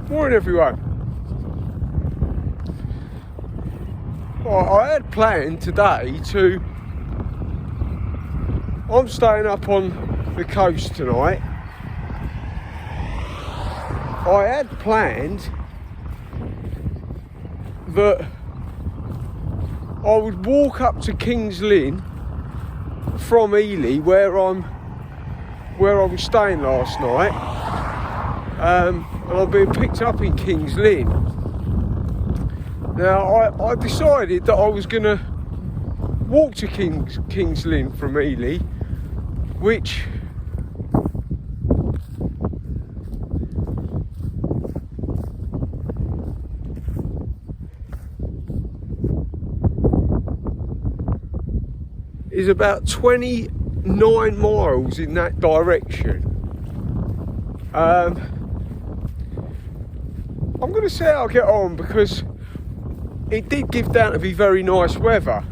Morning everyone. I had planned today to... I'm staying up on the coast tonight. I had planned that I would walk up to King's Lynn from Ely, where I was staying last night, and I've been picked up in King's Lynn. Now I decided that I was going to walk to King's Lynn from Ely, which is about 29 miles in that direction. I'm going to see how I get on, because it did give down to be very nice weather.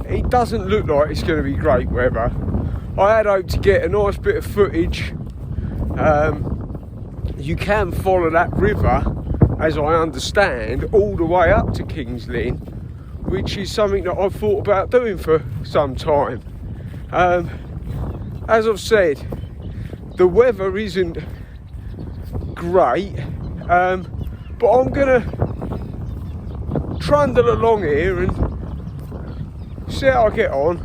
It doesn't look like it's going to be great weather. I had hoped to get a nice bit of footage. You can follow that river, as I understand, all the way up to King's Lynn, which is something that I've thought about doing for some time. As I've said, the weather isn't great, but I'm gonna trundle along here and see how I get on,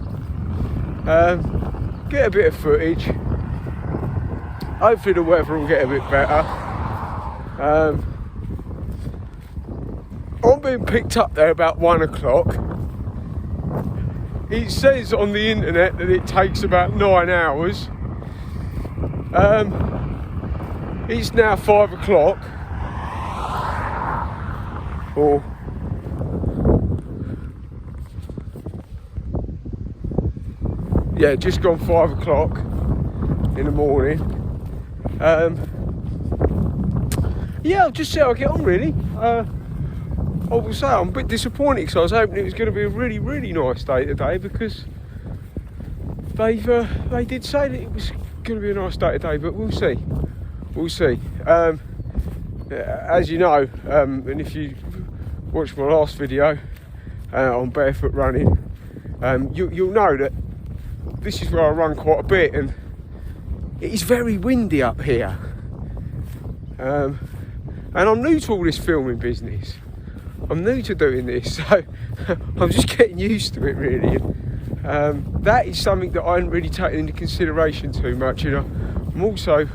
get a bit of footage. Hopefully the weather will get a bit better. I'm being picked up there about 1 o'clock. It says on the internet that it takes about 9 hours. It's now 5 o'clock. Or yeah, just gone 5 o'clock in the morning. Yeah, I'll just see how I get on, really. I will say I'm a bit disappointed, because I was hoping it was going to be a really, really nice day today, because they did say that it was going to be a nice day today, but we'll see. We'll see. As you know, and if you watched my last video on barefoot running, you'll know that this is where I run quite a bit, and it is very windy up here. And I'm new to all this filming business. I'm new to doing this, so I'm just getting used to it, really. That is something that I hadn't really taken into consideration too much. I'm also,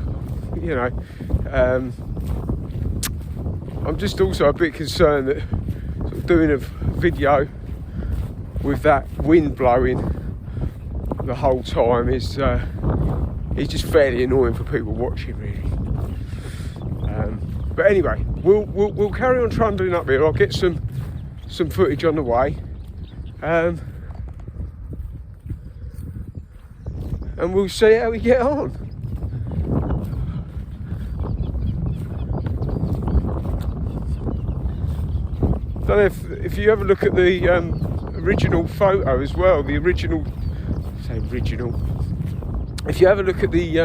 I'm just also a bit concerned that sort of doing a video with that wind blowing the whole time is just fairly annoying for people watching, really. But anyway, we'll carry on trundling up here. I'll get some footage on the way, and we'll see how we get on. Don't know if you ever look at the original photo as well. If you have a look at the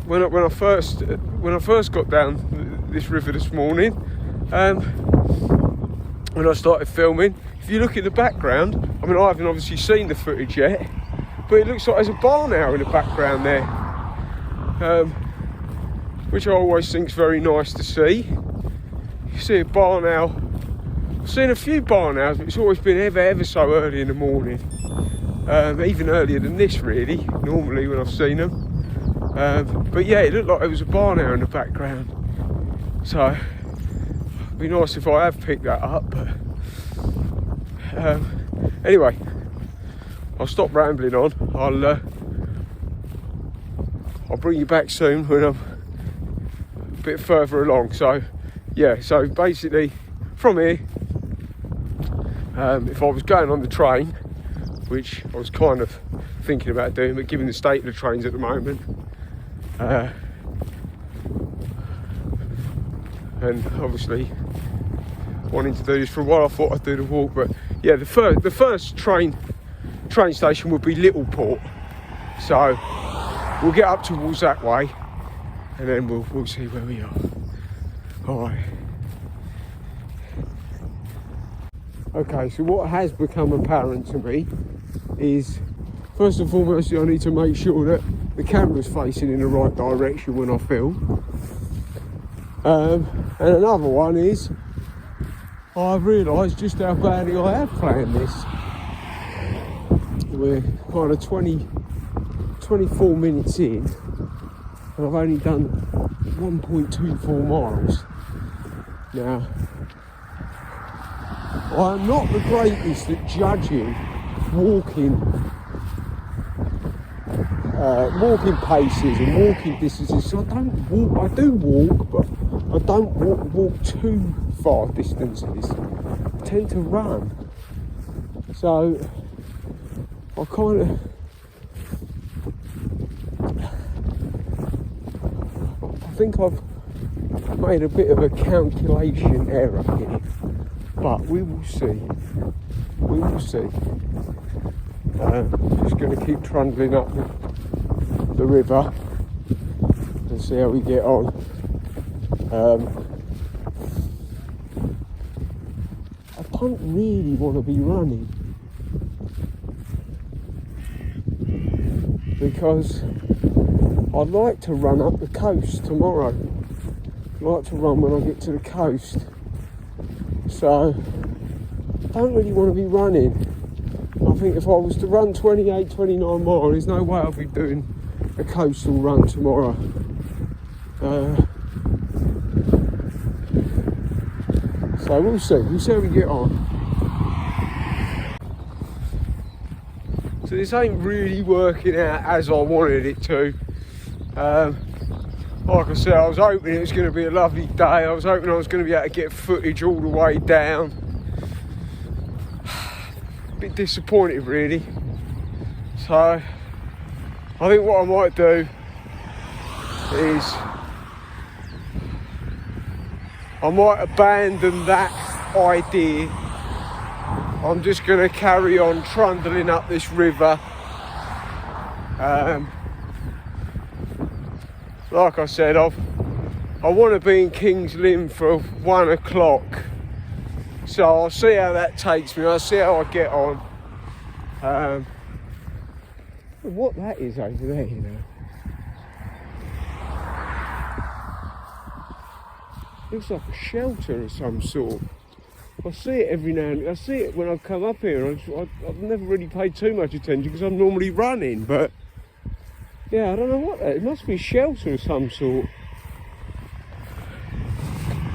when I first got down this river this morning, when I started filming, if you look in the background, I mean, I haven't obviously seen the footage yet, but it looks like there's a barn owl in the background there, which I always think is very nice to see. You see a barn owl. I've seen a few barn owls, but it's always been ever so early in the morning, even earlier than this, really, normally when I've seen them. But yeah, it looked like there was a barn owl in the background, so it'd be nice if I have picked that up. But anyway, I'll stop rambling on. I'll bring you back soon when I'm a bit further along. So yeah, so basically from here, if I was going on the train, which I was kind of thinking about doing, but given the state of the trains at the moment, and obviously wanting to do this for a while, I thought I'd do the walk. But yeah, the first train train station would be Littleport. So we'll get up towards that way, and then we'll see where we are. All right. Okay, so what has become apparent to me is, first and foremost, I need to make sure that the camera's facing in the right direction when I film. And another one is, I've realised just how badly I have planned this. We're kind of 24 minutes in, and I've only done 1.24 miles. Now, I'm not the greatest at judging walking paces and walking distances, so I don't walk. I do walk, but I don't walk too far distances. I tend to run, so I kind of, I think I've made a bit of a calculation error here, but we will see. We will see. Just going to keep trundling up the river and see how we get on. I don't really want to be running because I'd like to run up the coast tomorrow. I'd like to run when I get to the coast. So I don't really want to be running. I think if I was to run 28, 29 miles, there's no way I'll be doing a coastal run tomorrow. So we'll see how we get on. So this ain't really working out as I wanted it to. Like I said, I was hoping it was going to be a lovely day. I was hoping I was going to be able to get footage all the way down. A bit disappointed really. So I think what I might do is I might abandon that idea. I'm just going to carry on trundling up this river. Like I said, I want to be in King's Lynn for 1 o'clock. So I'll see how that takes me. I'll see how I get on. What that is over there, you know. Looks like a shelter of some sort. I see it every now and then. I see it when I come up here. I've never really paid too much attention because I'm normally running, but yeah, I don't know what that is. It must be a shelter of some sort.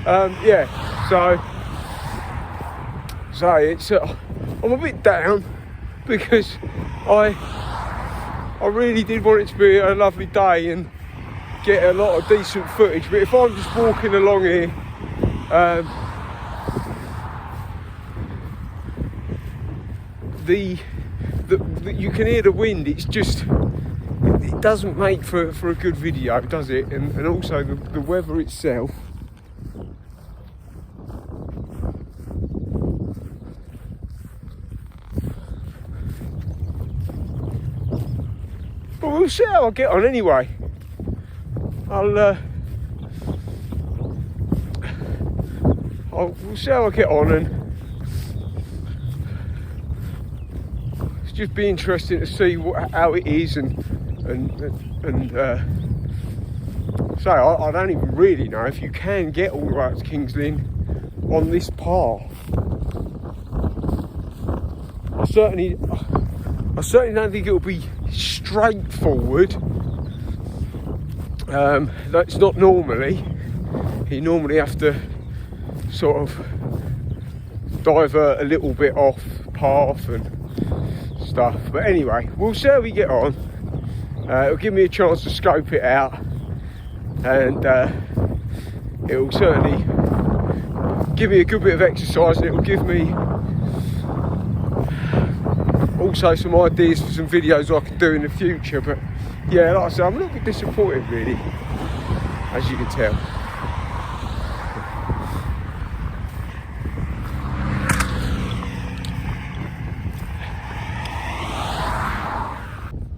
Yeah, so it's I'm a bit down because I really did want it to be a lovely day and get a lot of decent footage, but if I'm just walking along here, you can hear the wind. It's just, it doesn't make for a good video, does it? And also the weather itself. But we'll see how I get on anyway. We'll see how I get on, and it's just be interesting to see how it is, and so I don't even really know if you can get all the way up to King's Lynn on this path. I certainly don't think it'll be straightforward. That's not normally. You normally have to sort of divert a little bit off path and stuff. But anyway, we'll see how we get on. It'll give me a chance to scope it out, and it'll certainly give me a good bit of exercise, and it'll give me also some ideas for some videos I can do in the future. But yeah, like I said, I'm a little bit disappointed really, as you can tell.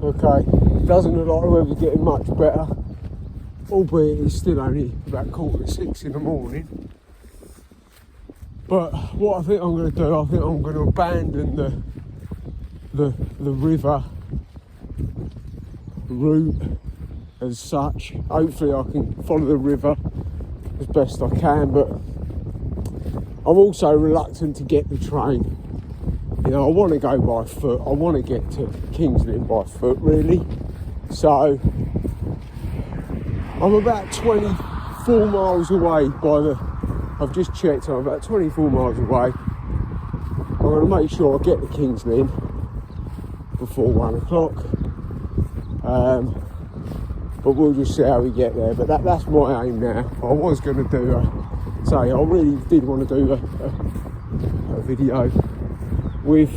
Okay, doesn't look like the weather's getting much better, albeit it's still only about 5:45 in the morning. But what I think I'm going to do, I think I'm going to abandon the river route as such. Hopefully I can follow the river as best I can, but I'm also reluctant to get the train. You know, I want to go by foot. I want to get to King's Lynn by foot, really. So I'm about 24 miles away I've just checked, I'm about 24 miles away. I'm going to make sure I get to King's Lynn before 1 o'clock. But we'll just see how we get there. But that's my aim now. I was going to do I really did want to do a video with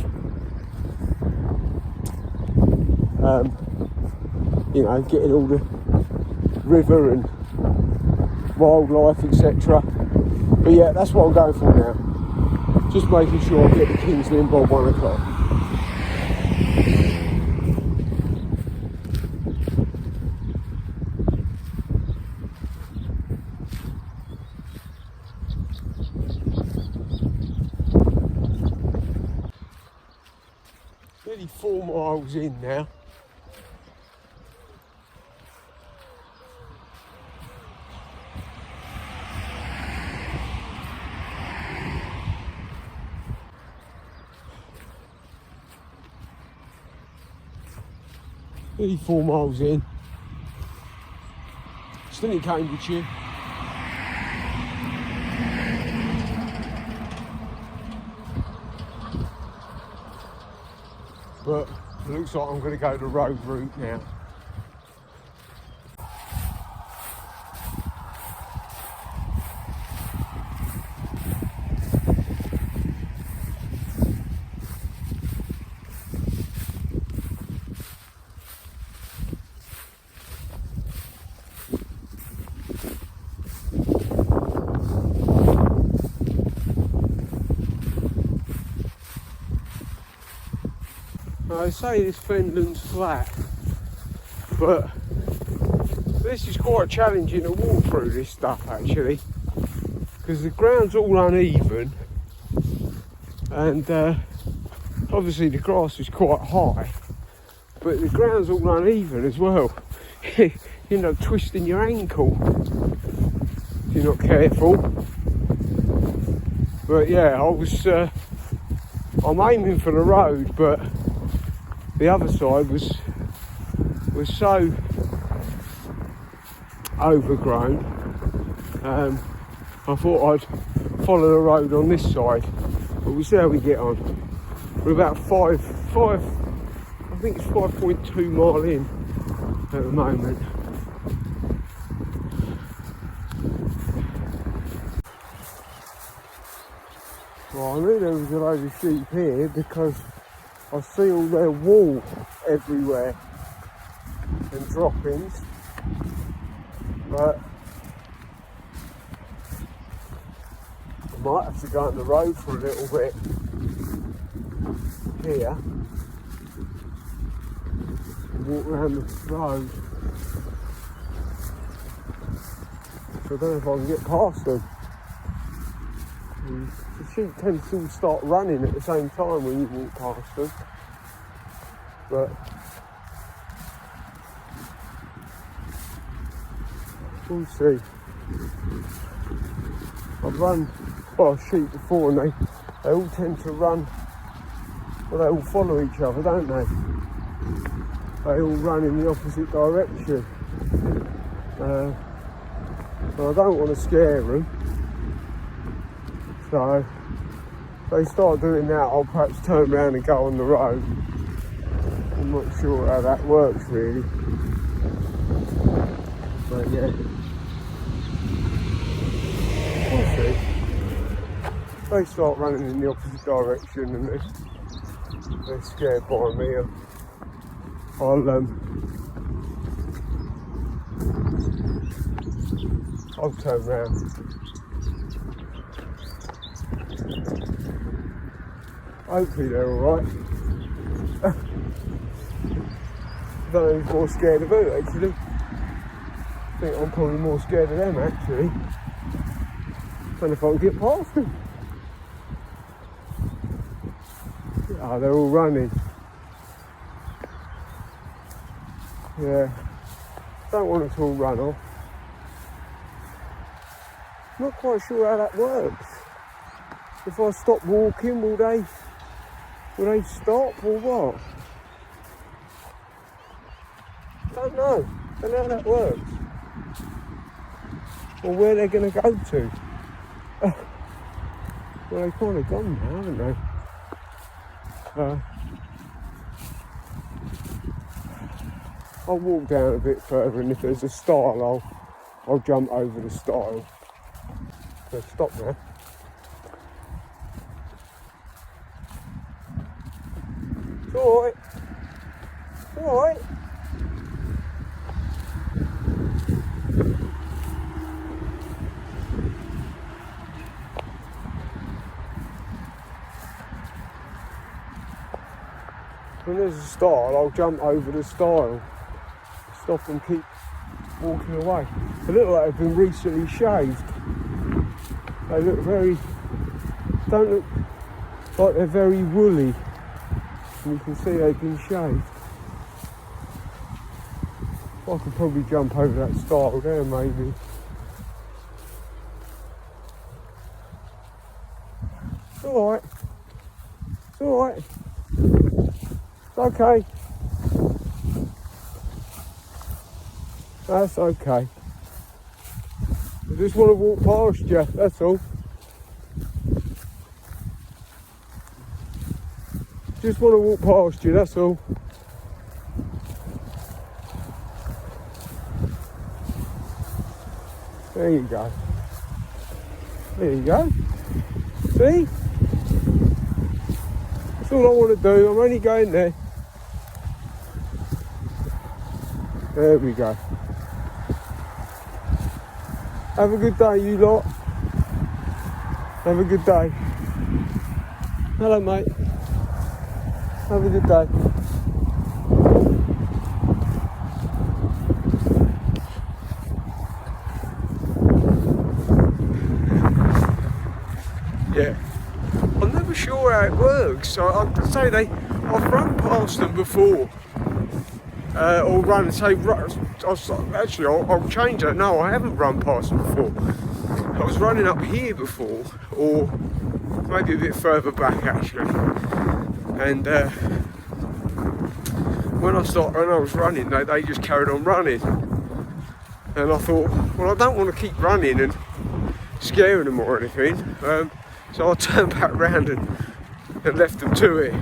you know, getting all the river and wildlife, etc. But yeah, that's what I'm going for now. Just making sure I get to King's Lynn by 1 o'clock. Nearly 4 miles in now. Nearly 4 miles in. Still in Cambridgeshire. But it looks like I'm going to go the road route now. I say this fenland's flat, but this is quite challenging to walk through this stuff actually, because the ground's all uneven and obviously the grass is quite high, but the ground's all uneven as well. You end up twisting your ankle if you're not careful. But yeah, I'm aiming for the road, but the other side was so overgrown. I thought I'd follow the road on this side, but we'll see how we get on. We're about I think it's 5.2 mile in at the moment. Well, I knew there was a load of sheep here because I see all their wool everywhere and droppings, but I might have to go on the road for a little bit here and walk around the road. So I don't know if I can get past them. The sheep tend to all start running at the same time when you walk past them, but we'll see. I've run past sheep before and they all tend to run, well, they all follow each other, don't they? They all run in the opposite direction. But I don't want to scare them. So if they start doing that, I'll perhaps turn around and go on the road. I'm not sure how that works really. But yeah, we'll see. If they start running in the opposite direction and they're scared by me, I'll turn around. Hopefully they're alright. I don't know who's more scared of who, actually. I think I'm probably more scared of them, actually. I don't know if I can get past them. Oh, they're all running. Yeah. Don't want it to all run off. Not quite sure how that works. If I stop walking, will they stop or what? Don't know. Don't know how that works. Or where they're going to go to. Well, they've kind of gone now, haven't they? I'll walk down a bit further, and if there's a stile, I'll jump over the stile. So stop there. It's alright. It's alright. When there's a stile, I'll jump over the stile. Stop and keep walking away. They look like they've been recently shaved. They look don't look like they're very woolly. And you can see they've been shaved. I could probably jump over that stile there, maybe. It's alright. It's alright. It's okay. That's okay. I just want to walk past you, that's all. Just want to walk past you, that's all. There you go. There you go. See? That's all I want to do. I'm only going there. There we go. Have a good day, you lot. Have a good day. Hello, mate. Have a good day. Yeah. I'm never sure how it works. I'd say I've run past them before. Or run, say, actually, I'll change that. No, I haven't run past them before. I was running up here before, or maybe a bit further back, actually. And when I was running, they just carried on running. And I thought, well, I don't want to keep running and scaring them or anything. So I turned back round and left them to it.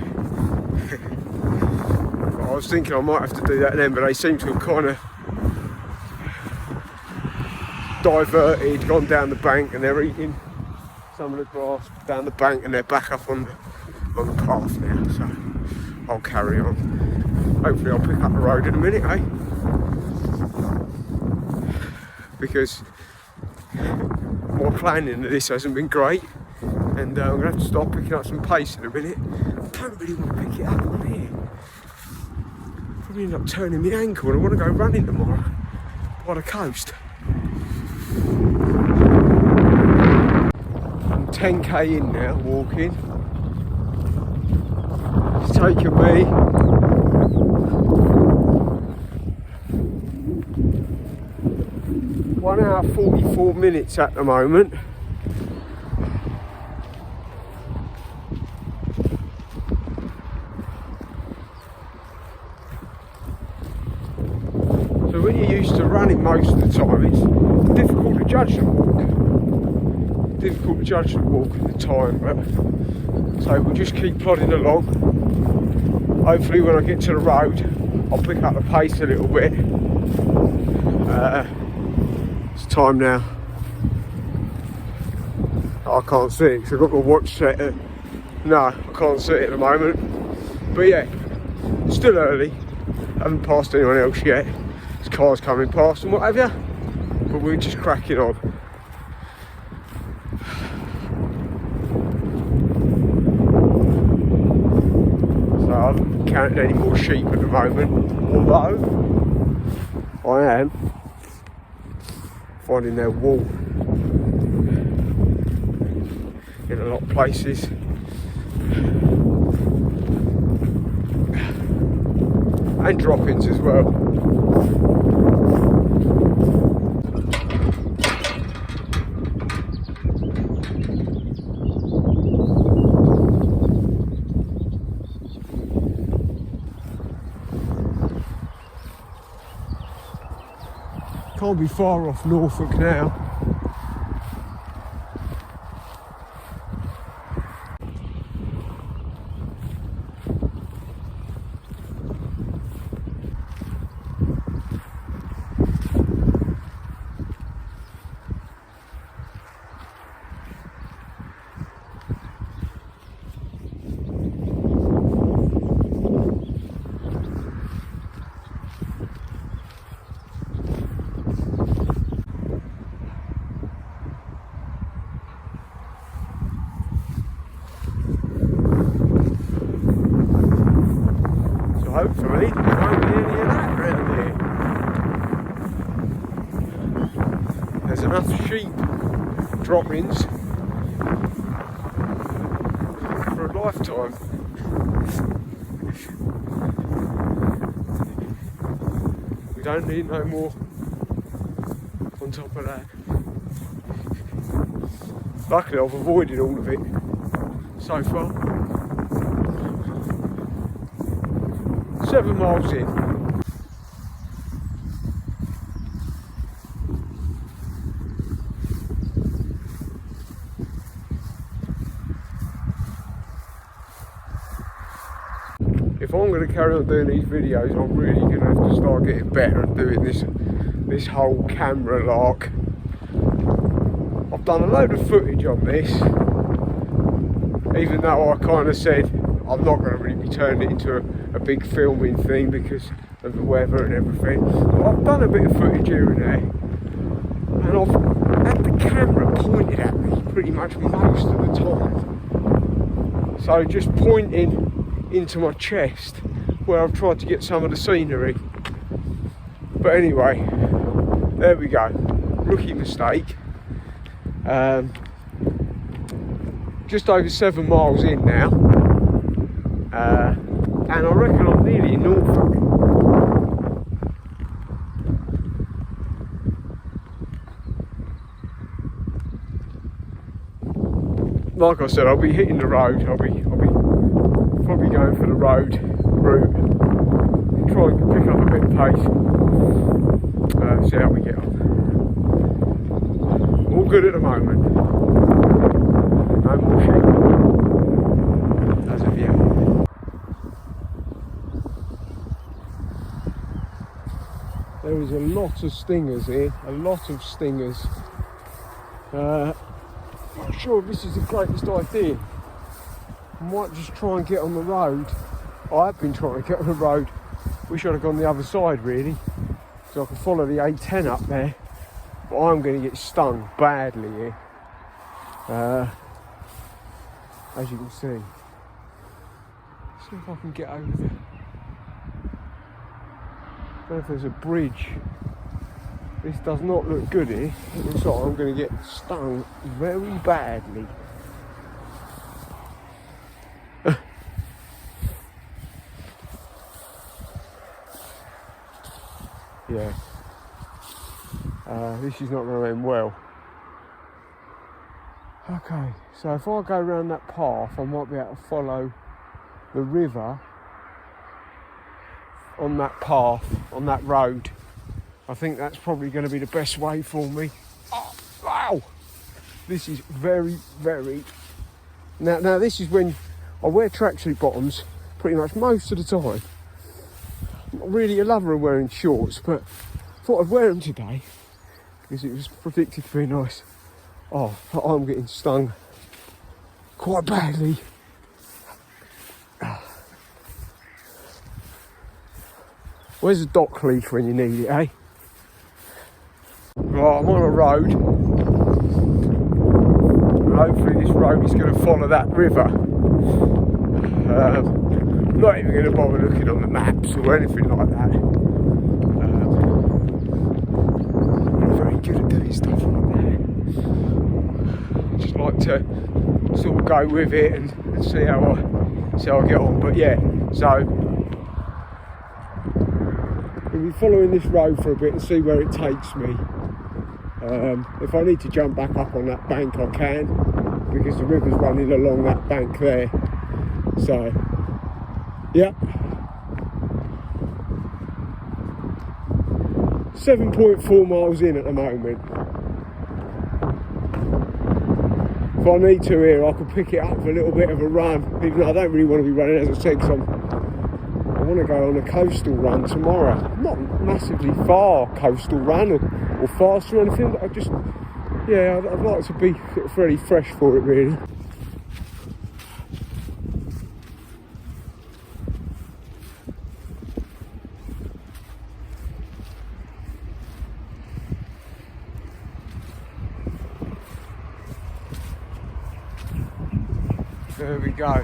I was thinking I might have to do that then, but they seem to have kind of diverted, gone down the bank, and they're eating some of the grass down the bank, and they're back up on the path now. So I'll carry on. Hopefully I'll pick up the road in a minute, eh? Because my planning of this hasn't been great, and I'm going to have to start picking up some pace in a minute. I don't really want to pick it up on here. Probably end up turning my ankle, and I want to go running tomorrow by the coast. I'm 10k in now, walking. It's taken me 1 hour 44 minutes at the moment. So when you're used to running most of the time, it's difficult to judge the walk. Difficult to judge the walk at the time, but so we'll just keep plodding along. Hopefully when I get to the road, I'll pick up the pace a little bit. It's time now. I can't see it because I've got my watch set at, no, I can't see it at the moment. But yeah, still early. Haven't passed anyone else yet. There's cars coming past and what have you. But we're just cracking on. So I'll counting any more sheep at the moment, although I am finding their wool in a lot of places. And droppings as well. Can't be far off Norfolk now. Hopefully, there won't be any of that around here. There's enough sheep droppings for a lifetime. We don't need no more on top of that. Luckily, I've avoided all of it so far. 7 miles in. If I'm going to carry on doing these videos, I'm really going to have to start getting better at doing this whole camera lark. I've done a load of footage on this, even though I kind of said I'm not going to really be turning it into a big filming thing because of the weather and everything. But I've done a bit of footage here and there, and I've had the camera pointed at me pretty much most of the time. So just pointing into my chest where I've tried to get some of the scenery. But anyway, there we go. Rookie mistake. Just over 7 miles in now. And I reckon I'm nearly in Norfolk. Like I said, I'll be hitting the road. I'll be probably going for the road route. Try and pick up a bit of pace. See how we get on. All good at the moment. No more sheep as of yet. There is a lot of stingers here, a lot of stingers. I'm not sure if this is the greatest idea. I might just try and get on the road. I have been trying to get on the road. Wish I'd have gone the other side really, so I could follow the A10 up there. But I'm going to get stung badly here. As you can see. See if I can get over there. I don't know if there's a bridge. This does not look good here. It looks like I'm going to get stung very badly. Yeah. This is not going to end well. Okay, so if I go around that path, I might be able to follow the river on that path, on that road. I think that's probably going to be the best way for me. Oh, wow! This is very, very... Now this is when I wear tracksuit bottoms pretty much most of the time. I'm not really a lover of wearing shorts, but I thought I'd wear them today because it was predicted to be nice. Oh, I'm getting stung quite badly. Where's the dock leaf when you need it, eh? Right, I'm on a road. And hopefully this road is going to follow that river. I'm not even going to bother looking on the maps or anything like that. I'm not very good at doing stuff like that. I just like to sort of go with it and see how I get on. But yeah, so we'll be following this road for a bit and see where it takes me. If I need to jump back up on that bank, I can, because the river's running along that bank there. So, yeah. 7.4 miles in at the moment. If I need to here, I could pick it up for a little bit of a run, even though I don't really want to be running, as I said, because I want to go on a coastal run tomorrow. Not massively far coastal run or fast or anything, but I just, yeah, I'd like to be sort of fairly fresh for it, really. There we go.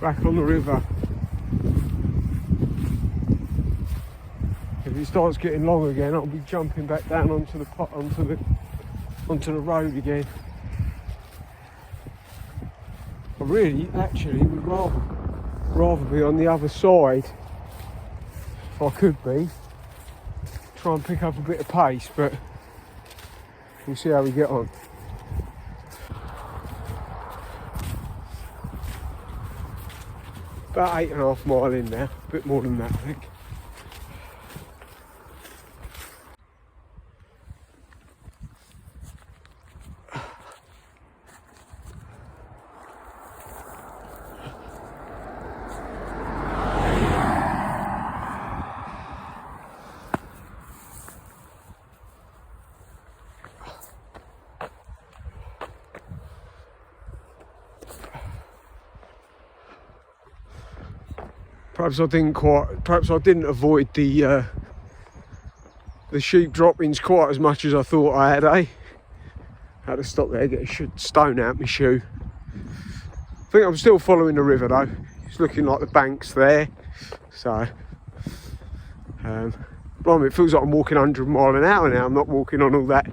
Back on the river. If it starts getting long again, I'll be jumping back down onto the road again. I really, actually, would rather be on the other side, if I could be. Try and pick up a bit of pace, but we'll see how we get on. About 8.5 miles in now, a bit more than that, I think. Perhaps I didn't avoid the sheep droppings quite as much as I thought I had, eh? Had to stop there, get a stone out my shoe. I think I'm still following the river though. It's looking like the bank's there. So, blimey, it feels like I'm walking 100 miles an hour now. I'm not walking on all that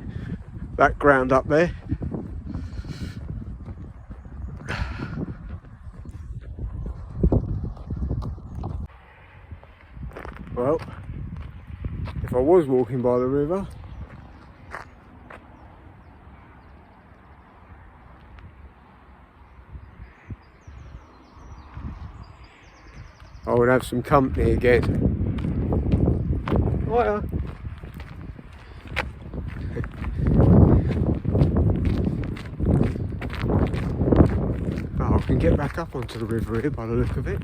ground up there. Well, if I was walking by the river, I would have some company again. Hiya. Oh, I can get back up onto the river here by the look of it.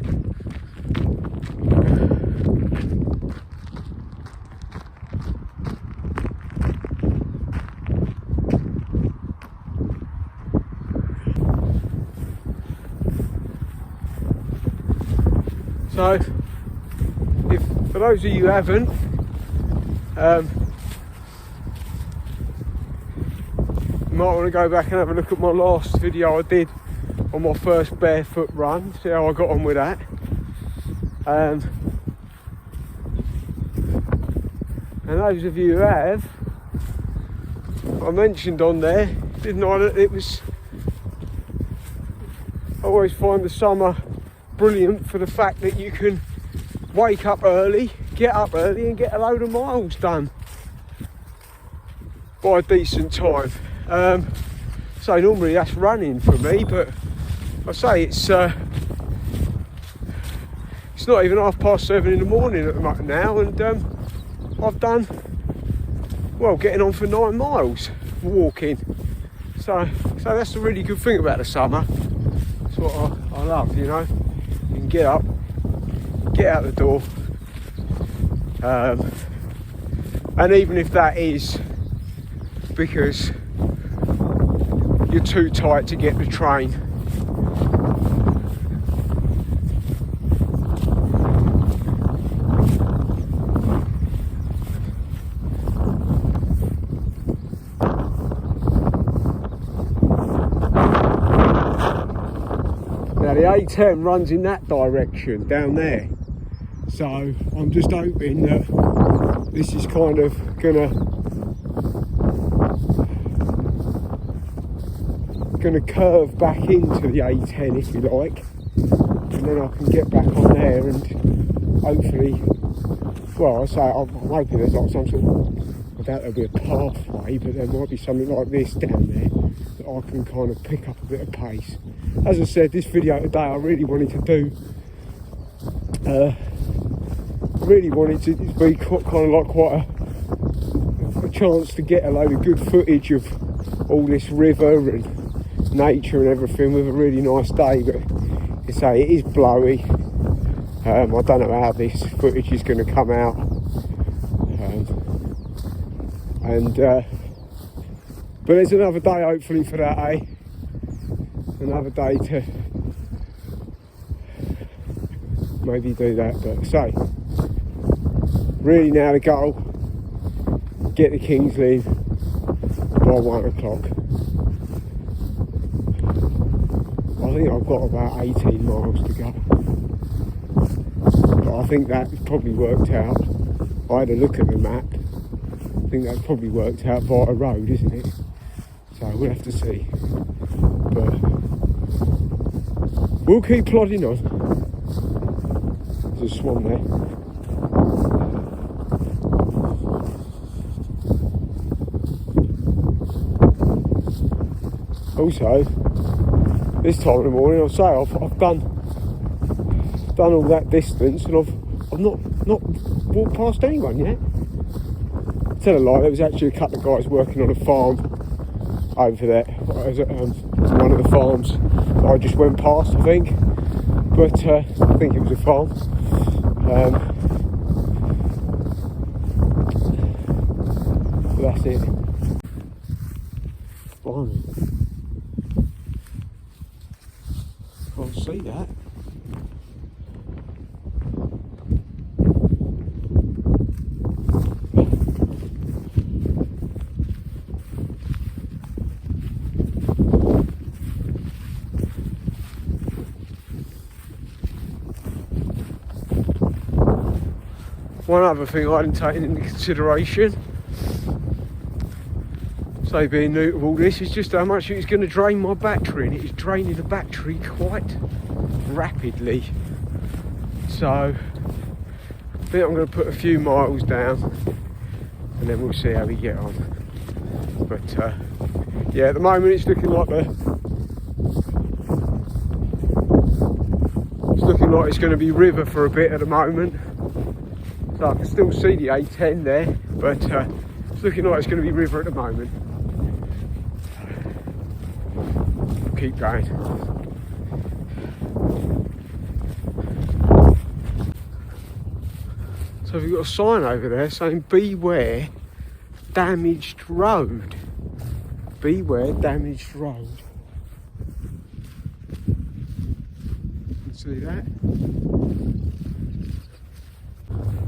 So, if for those of you who haven't, you might want to go back and have a look at my last video I did on my first barefoot run, see how I got on with that. And those of you who have, I mentioned on there, didn't I, that it was, I always find the summer brilliant for the fact that you can wake up early, get up early and get a load of miles done by a decent time. So normally that's running for me, but I say it's not even 7:30 in the morning at the moment now, and I've done, well, getting on for 9 miles walking. So that's the really good thing about the summer. That's what I love, you know. You can get up, get out the door, and even if that is because you're too tight to get the train, Now the A10 runs in that direction down there, so I'm just hoping that this is kind of gonna curve back into the A10, if you like, and then I can get back on there and hopefully, well, I'm hoping there's like some sort of, I doubt there'll be a pathway, but there might be something like this down there that I can kind of pick up a bit of pace. As I said, this video today I really wanted to do, really wanted to be kind of like quite a chance to get a load of good footage of all this river and nature and everything with a really nice day, but you say it is blowy. I don't know how this footage is going to come out, but there's another day hopefully for that, eh? Another day to maybe do that. But say, really now the goal, get the King's Lynn by 1 o'clock. I think I've got about 18 miles to go, but I think that probably worked out. I had a look at the map, I think that's probably worked out via road, isn't it? So we'll have to see, but we'll keep plodding on. There's a swan there. Also, this time in the morning, I'll say I've done all that distance, and I've not walked past anyone yet. Tell a lie, there was actually a couple of guys working on a farm over there. One of the farms that I just went past, I think. But I think it was a farm. But that's it. Blimey. Can't see that. One other thing I hadn't taken into consideration, so being new to all this, is just how much it's going to drain my battery, and it is draining the battery quite rapidly. So I think I'm going to put a few miles down and then we'll see how we get on. But yeah, at the moment it's looking like it's going to be river for a bit at the moment. So I can still see the A10 there, but it's looking like it's going to be river at the moment. We'll keep going. So we've got a sign over there saying beware damaged road. Beware damaged road. You can see that?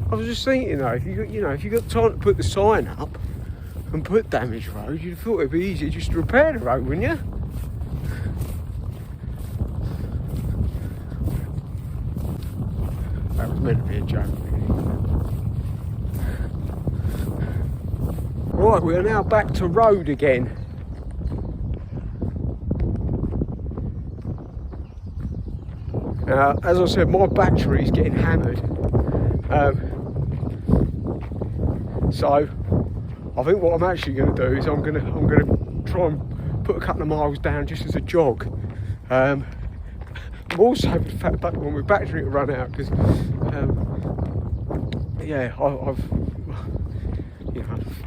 I was just thinking though, if you got time to put the sign up and put damaged road, you'd have thought it'd be easier just to repair the road, wouldn't you? That was meant to be a joke, really. Right, we are now back to road again. Now, as I said, my battery is getting hammered. So I think what I'm actually going to do is I'm going to try and put a couple of miles down just as a jog. I'm also the fact that when my battery will run out, because yeah, I've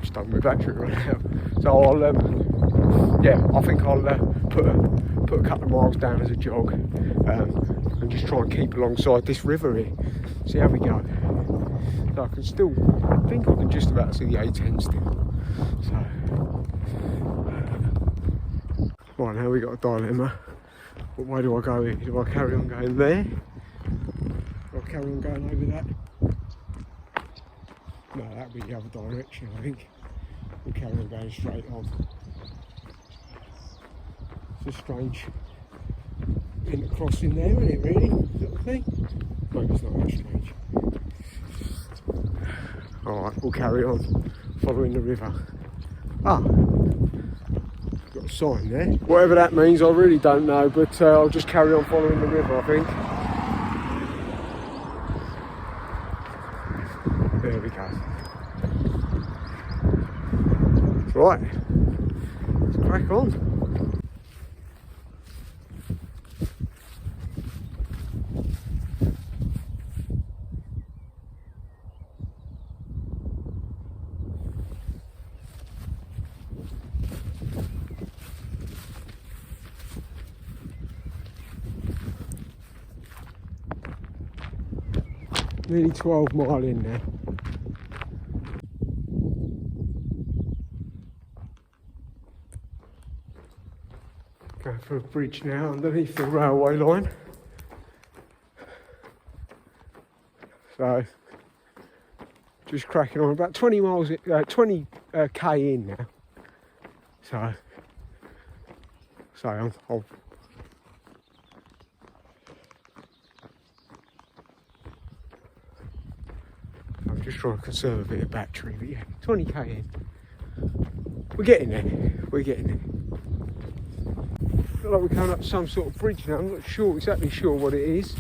just done my battery run out. So I'll yeah, I think I'll put a couple of miles down as a jog, and just try and keep alongside this river here. See how we go. So I can still, I think I can just about see the A10 still. So, right, now we got a dilemma. What way do I go here? Do I carry on going there? Or carry on going over that? No, that'd be the other direction, I think. We'll carry on going straight on. It's a strange intercrossing there, isn't it, really? Sort of thing. Maybe it's not that strange. Alright, we'll carry on following the river. Ah, got a sign there. Whatever that means, I really don't know, but I'll just carry on following the river, I think. There we go. Right, let's crack on. Nearly 12 mile in there. Going for a bridge now underneath the railway line. So, just cracking on, about 20 miles, 20 k in now. So I'll I'm just trying to conserve a bit of battery, but yeah, 20 k in. We're getting there. We're getting there. Feel like we're coming up some sort of bridge now. I'm not exactly sure what it is.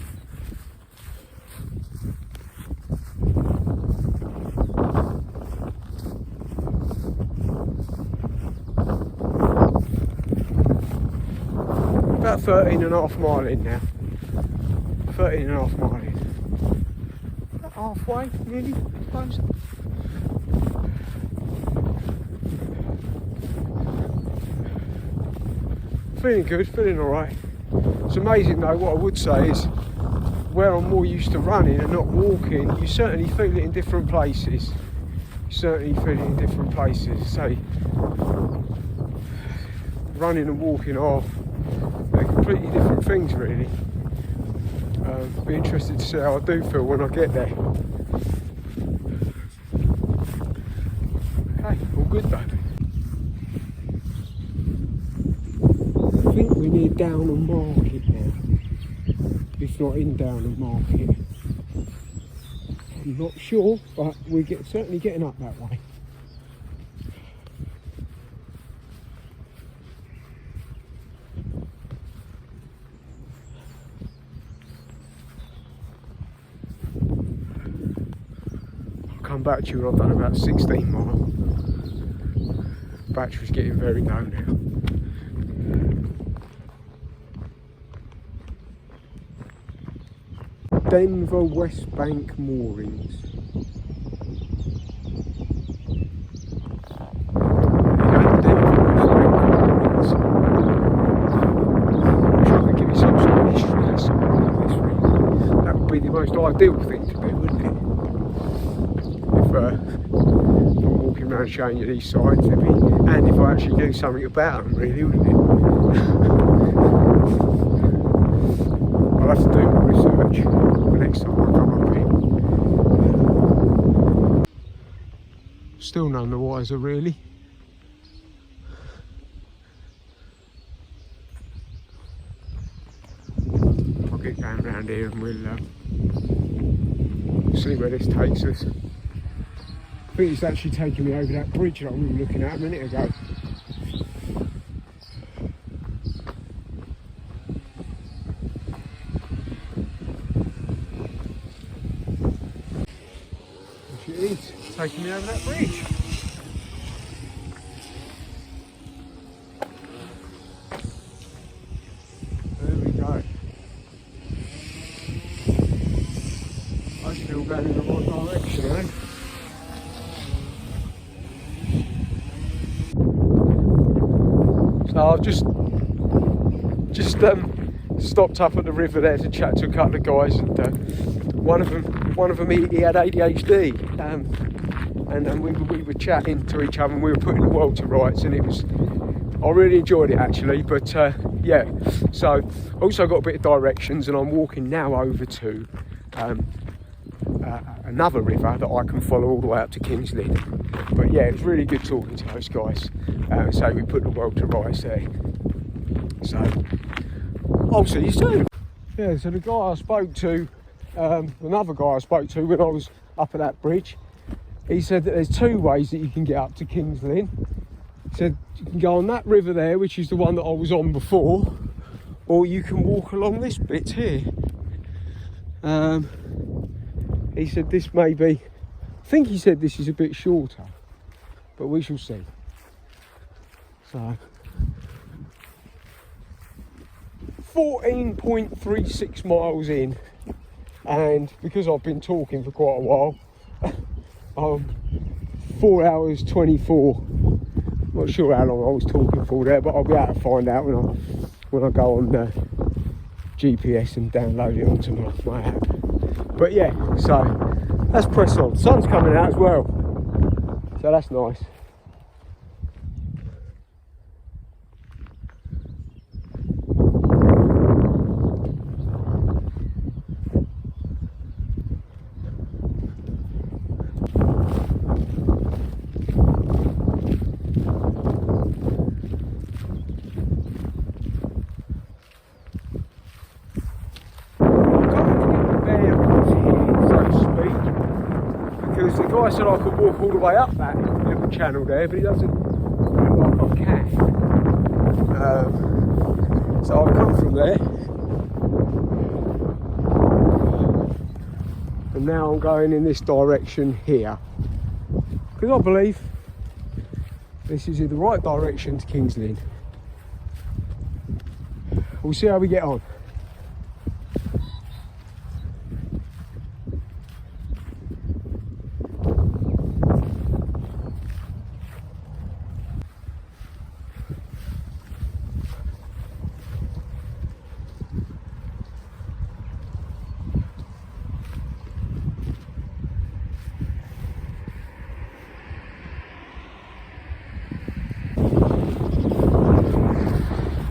About 13.5 mile in now. 13.5 mile in. About halfway, nearly, I suppose. Feeling good, feeling alright. It's amazing though, what I would say is, where I'm more used to running and not walking, you certainly feel it in different places. You certainly feel it in different places. Say, running and walking are they're completely different things really. Be interested to see how I do feel when I get there. Okay, all good though. I think we're near Downham Market now, if not in Downham Market. I'm not sure, but we're certainly getting up that way. I'll come back to you when I've done about 16 miles. Battery's getting very low now. Denver West Bank Moorings. That would be the most ideal thing to do, wouldn't it? If I'm walking around showing you these sites, and if I actually knew something about them, really, wouldn't it? I'll have to do more research the next time I come up here. Still none the wiser, really. I'll get going round here and we'll see where this takes us. I think it's actually taking me over that bridge that we were looking at a minute ago. It's taking me over that bridge. There we go. I'm still going in the right direction, eh? So I've just stopped up at the river there to chat to a couple of guys, and one of them he had ADHD, and we were chatting to each other and we were putting the world to rights, and I really enjoyed it actually. But yeah, so also got a bit of directions, and I'm walking now over to another river that I can follow all the way up to King's Lynn. But yeah, it was really good talking to those guys. So we put the world to rights there. So I'll see you soon. Yeah, so the guy I spoke to, another guy I spoke to when I was up at that bridge, he said that there's two ways that you can get up to King's Lynn. He said you can go on that river there, which is the one that I was on before, or you can walk along this bit here. He said this may be, I think he said this is a bit shorter, but we shall see. So 14.36 miles in, and because I've been talking for quite a while, I'm 4 hours 24. Not sure how long I was talking for there, but I'll be able to find out when I go on GPS and download it onto my app. But yeah, so let's press on. Sun's coming out as well, so that's nice. The guy said I could walk all the way up that little channel there, but he doesn't look like I can. So I've come from there, and now I'm going in this direction here, because I believe this is in the right direction to King's Lynn. We'll see how we get on.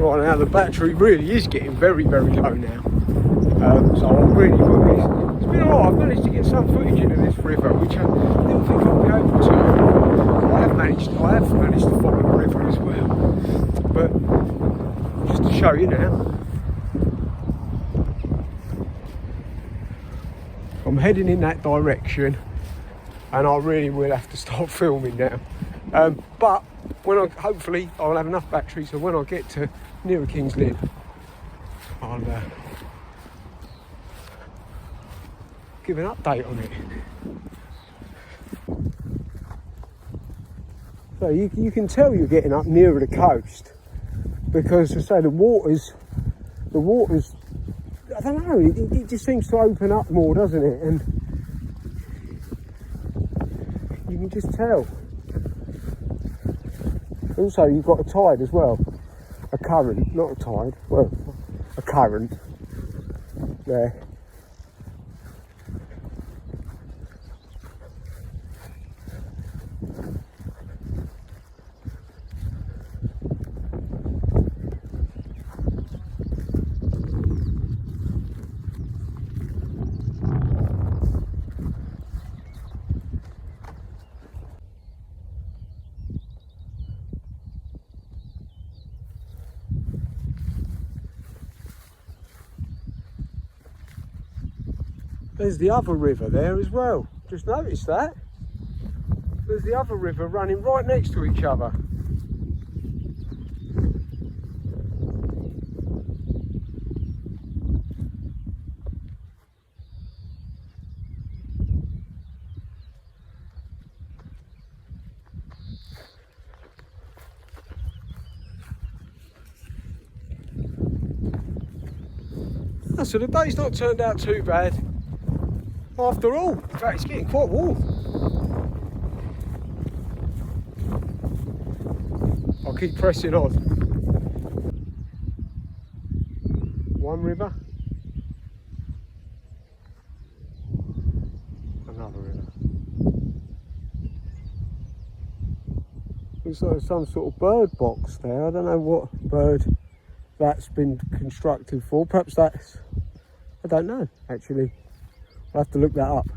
Right now the battery really is getting very, very low now, so I'm really good. It's been alright. I've managed to get some footage into this river, which I didn't think I'd be able to. I have managed to follow the river as well, but just to show you now, I'm heading in that direction, and I really will have to start filming now. But hopefully I'll have enough battery, so when I get to nearer King's Lynn, I'll give an update on it. So you can tell you're getting up nearer the coast, because I say the water's, I don't know, it just seems to open up more, doesn't it? And you can just tell. Also, you've got a tide as well, a current, not a tide, well, a current there. There's the other river there as well. Just noticed that. There's the other river running right next to each other. So the day's not turned out too bad after all. In fact, it's getting quite warm. I'll keep pressing on. One river, another river. Looks like some sort of bird box there. I don't know what bird that's been constructed for. Perhaps that's, I don't know actually. I'll have to look that up.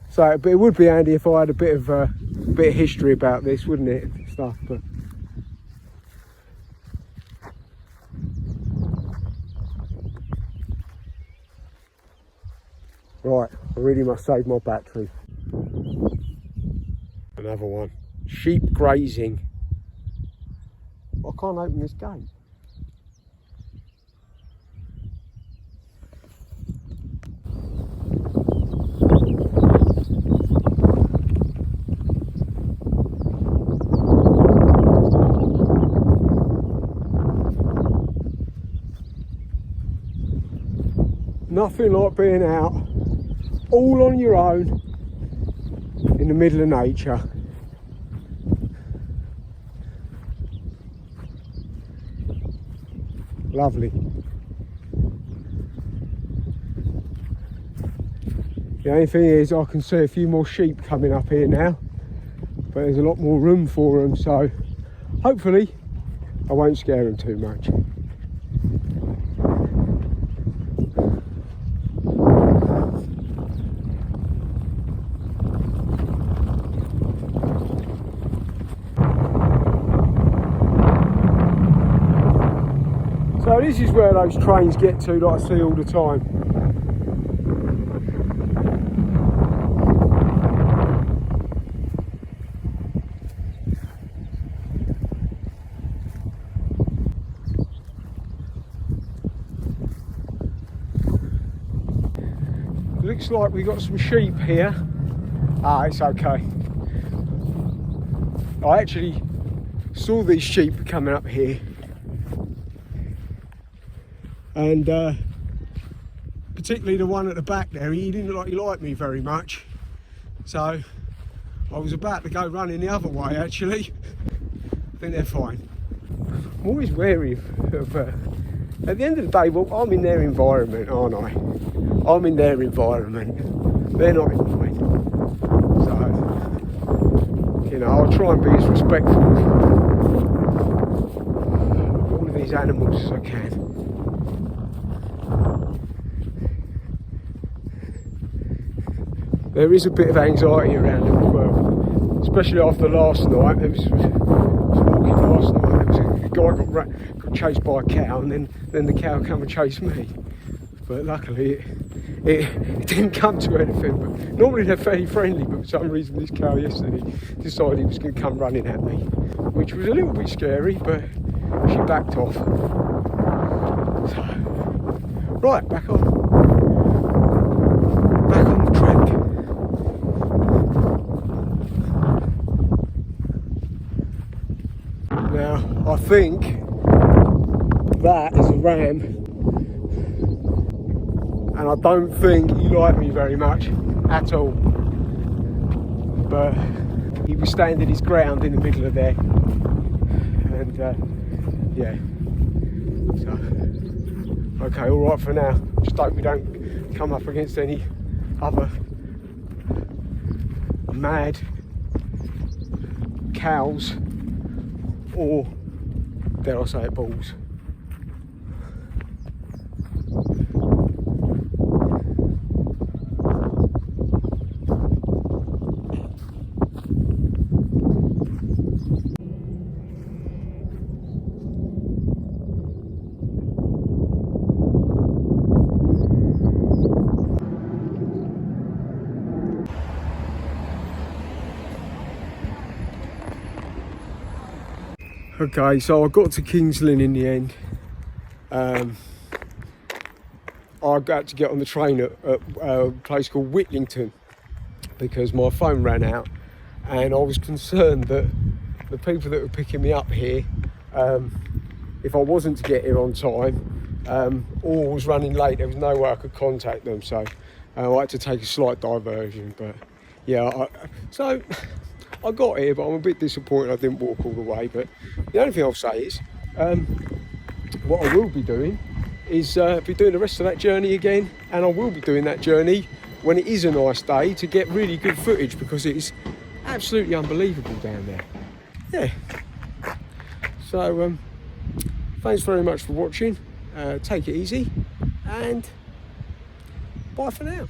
So, but it would be handy if I had a bit of history about this, wouldn't it? Stuff, but Right, I really must save my battery. Another one. Sheep grazing. I can't open this gate. Nothing like being out all on your own in the middle of nature. Lovely. The only thing is I can see a few more sheep coming up here now, but there's a lot more room for them, so hopefully I won't scare them too much. So this is where those trains get to that I see all the time. Looks like we got some sheep here. Ah, it's okay. I actually saw these sheep coming up here. And particularly the one at the back there, he didn't look like he liked me very much. So I was about to go running the other way actually. I think they're fine. I'm always wary of at the end of the day, well, I'm in their environment, aren't I? I'm in their environment. They're not in mine. So, you know, I'll try and be as respectful of all of these animals as I can. There is a bit of anxiety around them as well, especially after last night. I was walking last night, there was a guy got chased by a cow, and then the cow came and chased me. But luckily it didn't come to anything. But normally they're fairly friendly, but for some reason this cow yesterday decided he was going to come running at me, which was a little bit scary, but she backed off. So, right, back on the track. Now, I think that is a ram, and I don't think he liked me very much at all. But he was standing his ground in the middle of there, and yeah. So, okay, all right for now. Just hope we don't come up against any other mad cows, or dare I say it, bulls. Okay, so I got to King's Lynn in the end. I had to get on the train at a place called Whitlington because my phone ran out, and I was concerned that the people that were picking me up here, if I wasn't to get here on time or was running late, there was no way I could contact them, so I had to take a slight diversion. But yeah, so I got here, but I'm a bit disappointed I didn't walk all the way. But the only thing I'll say is, what I will be doing is be doing the rest of that journey again, and I will be doing that journey when it is a nice day to get really good footage, because it is absolutely unbelievable down there. Yeah. So thanks very much for watching. Take it easy, and bye for now.